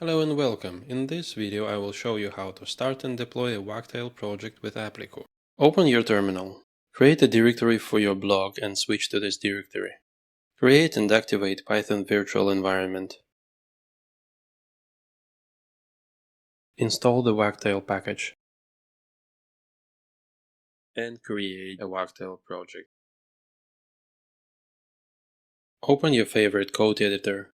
Hello and welcome. In this video I will show you how to start and deploy a Wagtail project with Appliku. Open your terminal. Create a directory for your blog and switch to this directory. Create and activate Python virtual environment. Install the Wagtail package. And create a Wagtail project. Open your favorite code editor.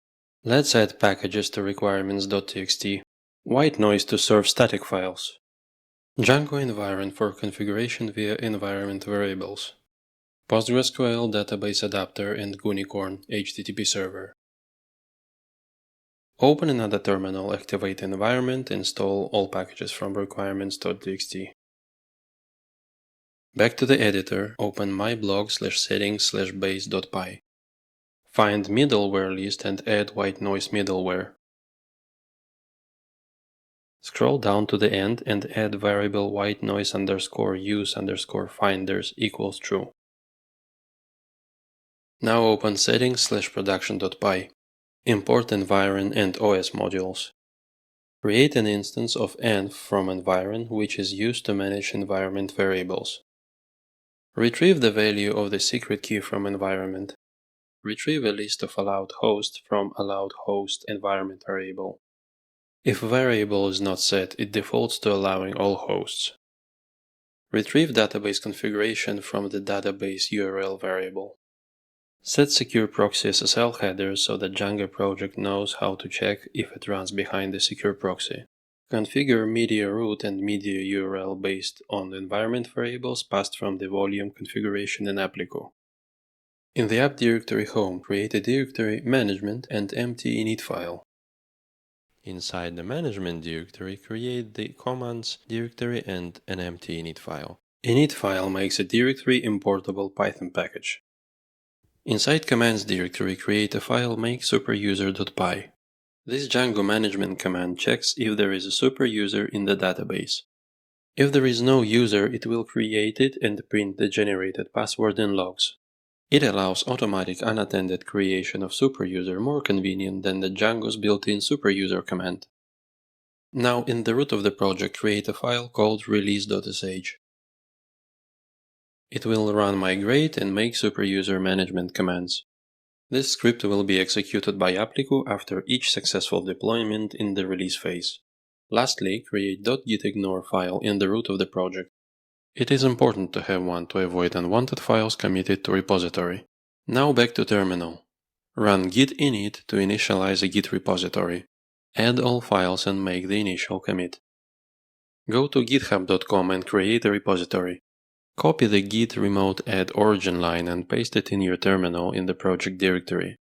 Let's add packages to requirements.txt. White noise to serve static files. Django environment for configuration via environment variables. PostgreSQL database adapter and Unicorn HTTP server. Open another terminal, activate environment, install all packages from requirements.txt. Back to the editor, open myblog/settings/base.py. Find middleware list and add white noise middleware. Scroll down to the end and add variable white noise _use_finders equals true. Now open settings/production.py. Import environ and OS modules. Create an instance of env from environ which is used to manage environment variables. Retrieve the value of the secret key from environment. Retrieve a list of allowed hosts from allowed host environment variable. If a variable is not set, it defaults to allowing all hosts. Retrieve database configuration from the database URL variable. Set secure proxy SSL header so that Django project knows how to check if it runs behind the secure proxy. Configure media root and media URL based on the environment variables passed from the volume configuration in Appliku. In the app directory home, create a directory management and empty init file. Inside the management directory, create the commands directory and an empty init file. Init file makes a directory importable Python package. Inside commands directory, create a file make superuser.py. This Django management command checks if there is a superuser in the database. If there is no user, it will create it and print the generated password in logs. It allows automatic unattended creation of superuser, more convenient than the Django's built-in superuser command. Now in the root of the project, create a file called release.sh. It will run migrate and make superuser management commands. This script will be executed by Appliku after each successful deployment in the release phase. Lastly, create .gitignore file in the root of the project. It is important to have one to avoid unwanted files committed to repository. Now back to terminal. Run git init to initialize a Git repository. Add all files and make the initial commit. Go to github.com and create a repository. Copy the git remote add origin line and paste it in your terminal in the project directory.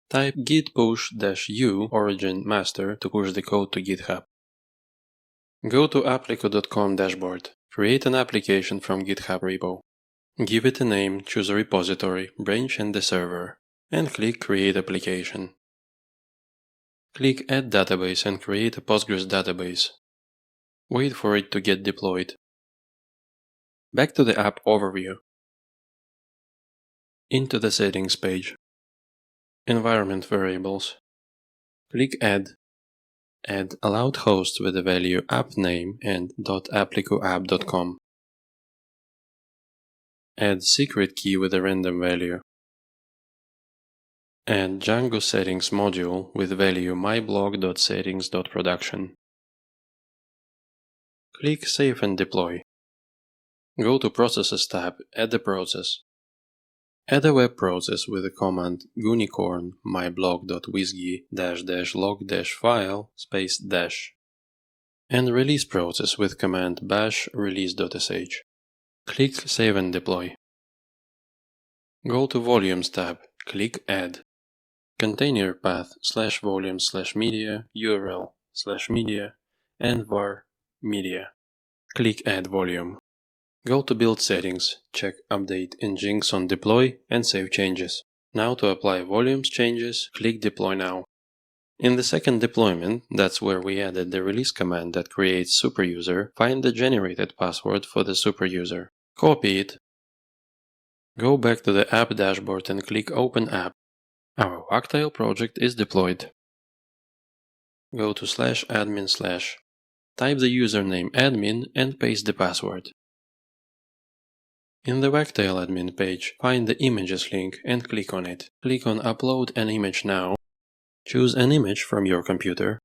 Type git push-u origin master to push the code to GitHub. Go to appliku.com dashboard. Create an application from GitHub repo. Give it a name, choose a repository, branch and the server, and click Create Application. Click Add Database and create a Postgres database. Wait for it to get deployed. Back to the app overview. Into the settings page. Environment variables. Click Add. Add allowed hosts with the value appname and .applikuapp.com. Add secret key with a random value. Add Django settings module with value myblog.settings.production. Click Save and deploy. Go to Processes tab, add a process. Add a web process with the command unicorn myblog.wsgi-log-file -dash and release process with command bash release.sh. Click Save and deploy. Go to Volumes tab, click Add. Container path /volume/media URL /media and var media. Click Add volume. Go to Build Settings, check Update Nginx on Deploy and save changes. Now to apply volumes changes, click Deploy Now. In the second deployment, that's where we added the release command that creates superuser, find the generated password for the superuser. Copy it. Go back to the app dashboard and click Open App. Our Wagtail project is deployed. go to /admin/. Type the username admin and paste the password. In the Wagtail admin page, find the Images link and click on it. Click on Upload an image now. Choose an image from your computer.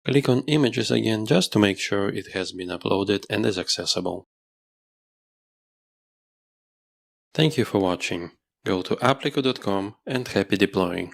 Click on Images again just to make sure it has been uploaded and is accessible. Thank you for watching. Go to appliku.com and happy deploying.